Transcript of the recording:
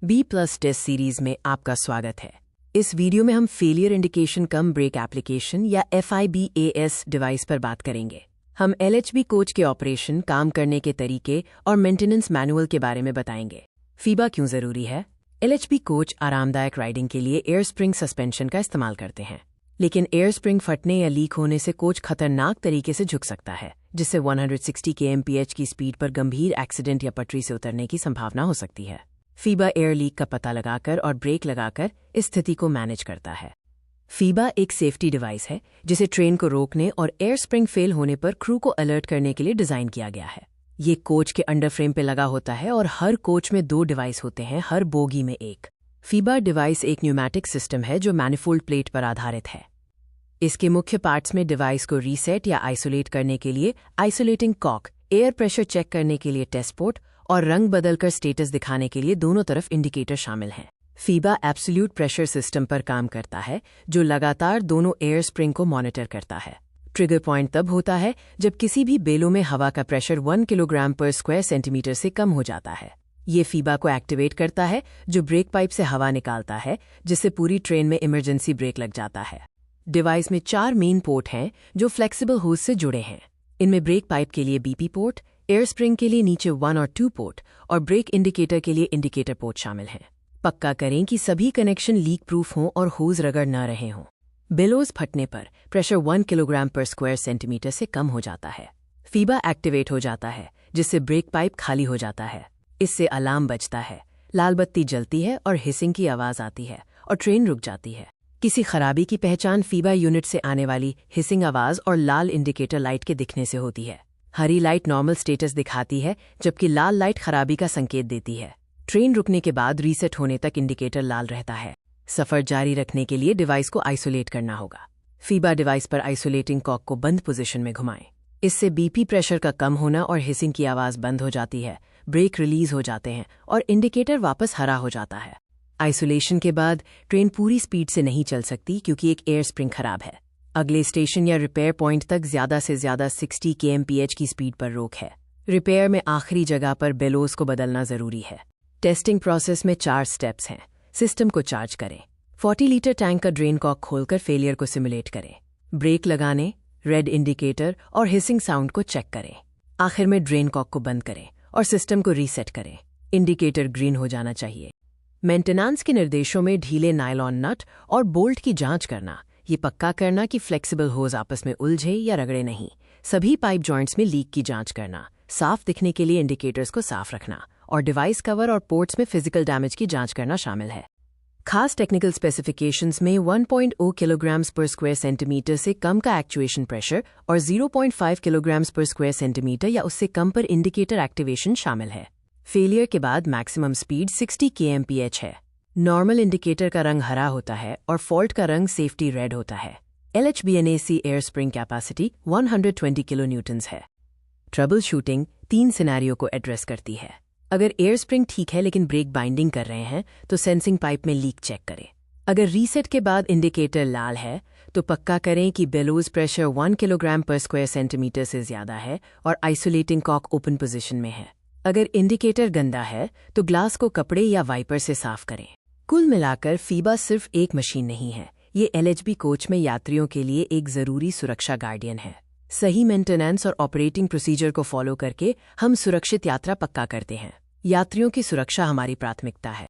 B plus test series में आपका स्वागत है। इस वीडियो में हम फेलियर इंडिकेशन कम ब्रेक एप्लीकेशन या FIBAS डिवाइस पर बात करेंगे। हम LHB कोच के ऑपरेशन, काम करने के तरीके और मेंटेनेंस मैनुअल के बारे में बताएंगे। फीबा क्यों जरूरी है? LHB कोच आरामदायक राइडिंग के लिए एयर स्प्रिंग सस्पेंशन का इस्तेमाल करते हैं, लेकिन एयर स्प्रिंग फटने या लीक होने से कोच खतरनाक तरीके से झुक सकता है, जिससे 160 kmph की स्पीड पर गंभीर एक्सीडेंट या पटरी से उतरने की संभावना हो सकती है। फीबा एयर लीक का पता लगाकर और ब्रेक लगाकर इस स्थिति को मैनेज करता है। फीबा एक सेफ्टी डिवाइस है जिसे ट्रेन को रोकने और एयर स्प्रिंग फेल होने पर क्रू को अलर्ट करने के लिए डिजाइन किया गया है। ये कोच के अंडरफ्रेम पे लगा होता है और हर कोच में 2 डिवाइस होते हैं, हर बोगी में एक। फीबा डिवाइस एक न्यूमैटिक सिस्टम है जो मैनिफोल्ड प्लेट पर आधारित है। इसके मुख्य पार्ट्स में डिवाइस को रीसेट या आइसोलेट करने के लिए isolating cock, air pressure check करने के लिए टेस्ट पोर्ट और रंग बदलकर स्टेटस दिखाने के लिए दोनों तरफ इंडिकेटर शामिल हैं। फीबा एब्सोल्यूट प्रेशर सिस्टम पर काम करता है जो लगातार दोनों एयर स्प्रिंग को मॉनिटर करता है। ट्रिगर पॉइंट तब होता है जब किसी भी बेलो में हवा का प्रेशर 1 किलोग्राम पर स्क्वायर सेंटीमीटर से कम हो जाता है। ये फीबा को एक्टिवेट करता है जो ब्रेक पाइप से हवा निकालता है, जिससे पूरी ट्रेन में इमरजेंसी ब्रेक लग जाता है। डिवाइस में 4 मेन पोर्ट हैं जो फ्लेक्सिबल होज से जुड़े हैं। इनमें ब्रेक पाइप के लिए BP पोर्ट, एयर स्प्रिंग के लिए नीचे 1 और 2 पोर्ट और ब्रेक इंडिकेटर के लिए इंडिकेटर पोर्ट शामिल हैं। पक्का करें कि सभी कनेक्शन लीक प्रूफ हों और होज रगड़ न रहे हों। बेलोज फटने पर प्रेशर 1 किलोग्राम पर स्क्वायर सेंटीमीटर से कम हो जाता है। फीबा एक्टिवेट हो जाता है जिससे ब्रेक पाइप खाली हो जाता है। इससे अलार्म बजता है, लाल बत्ती जलती है और हिसिंग की आवाज आती है और ट्रेन रुक जाती है। किसी खराबी की पहचान फीबा यूनिट से आने वाली हिसिंग आवाज और लाल इंडिकेटर लाइट के दिखने से होती है। हरी लाइट नॉर्मल स्टेटस दिखाती है जबकि लाल लाइट खराबी का संकेत देती है। ट्रेन रुकने के बाद रीसेट होने तक इंडिकेटर लाल रहता है। सफर जारी रखने के लिए डिवाइस को आइसोलेट करना होगा। फीबा डिवाइस पर आइसोलेटिंग कॉक को बंद पोजीशन में घुमाएं। इससे BP प्रेशर का कम होना और हिसिंग की आवाज बंद हो जाती है, ब्रेक रिलीज हो जाते हैं और इंडिकेटर वापस हरा हो जाता है। आइसोलेशन के बाद ट्रेन पूरी स्पीड से नहीं चल सकती क्योंकि एक एयर स्प्रिंग खराब है। अगले स्टेशन या रिपेयर पॉइंट तक ज्यादा से ज्यादा 60 kmph की स्पीड पर रोक है। रिपेयर में आखिरी जगह पर बेलोज को बदलना जरूरी है। टेस्टिंग प्रोसेस में 4 स्टेप्स हैं। सिस्टम को चार्ज करें, 40 लीटर टैंक का ड्रेन कॉक खोलकर फेलियर को सिमुलेट करें, ब्रेक लगाने, रेड इंडिकेटर और हिसिंग साउंड को चेक करें। आखिर में ड्रेन कॉक को बंद करें और सिस्टम को रीसेट करें। इंडिकेटर ग्रीन हो जाना चाहिए। मेंटेनेंस के निर्देशों में ढीले नायलॉन नट और बोल्ट की जांच करना, ये पक्का करना कि फ्लेक्सिबल होज आपस में उलझे या रगड़े नहीं। सभी पाइप जॉइंट्स में लीक की जांच करना, साफ दिखने के लिए इंडिकेटर्स को साफ रखना और डिवाइस कवर और पोर्ट्स में फिजिकल डैमेज की जांच करना शामिल है। खास टेक्निकल स्पेसिफिकेशंस में 1.0 किलोग्राम्स पर स्क्वायर सेंटीमीटर से कम का एक्चुएशन प्रेशर और 0.5 किलोग्राम्स पर स्क्वायर सेंटीमीटर या उससे कम पर इंडिकेटर एक्टिवेशन शामिल है। फेलियर के बाद मैक्सिमम स्पीड 60 kmph है। नॉर्मल इंडिकेटर का रंग हरा होता है और फॉल्ट का रंग सेफ्टी रेड होता है। LHBNAC air spring capacity 120 kilo Newton's है। ट्रबल शूटिंग 3 सिनेरियो को एड्रेस करती है। अगर एयर स्प्रिंग ठीक है लेकिन ब्रेक बाइंडिंग कर रहे हैं तो सेंसिंग पाइप में लीक चेक करें। अगर रीसेट के बाद इंडिकेटर लाल है तो पक्का करें कि बेलोज प्रेशर 1 किलोग्राम पर स्क्वायर सेंटीमीटर से ज्यादा है और आइसोलेटिंग कॉक ओपन पोजीशन में है। अगर इंडिकेटर गंदा है तो ग्लास को कपड़े या वाइपर से साफ करें। कुल मिलाकर फीबा सिर्फ एक मशीन नहीं है, ये LHB कोच में यात्रियों के लिए एक जरूरी सुरक्षा गार्डियन है। सही मेंटेनेंस और ऑपरेटिंग प्रोसीजर को फॉलो करके हम सुरक्षित यात्रा पक्का करते हैं। यात्रियों की सुरक्षा हमारी प्राथमिकता है।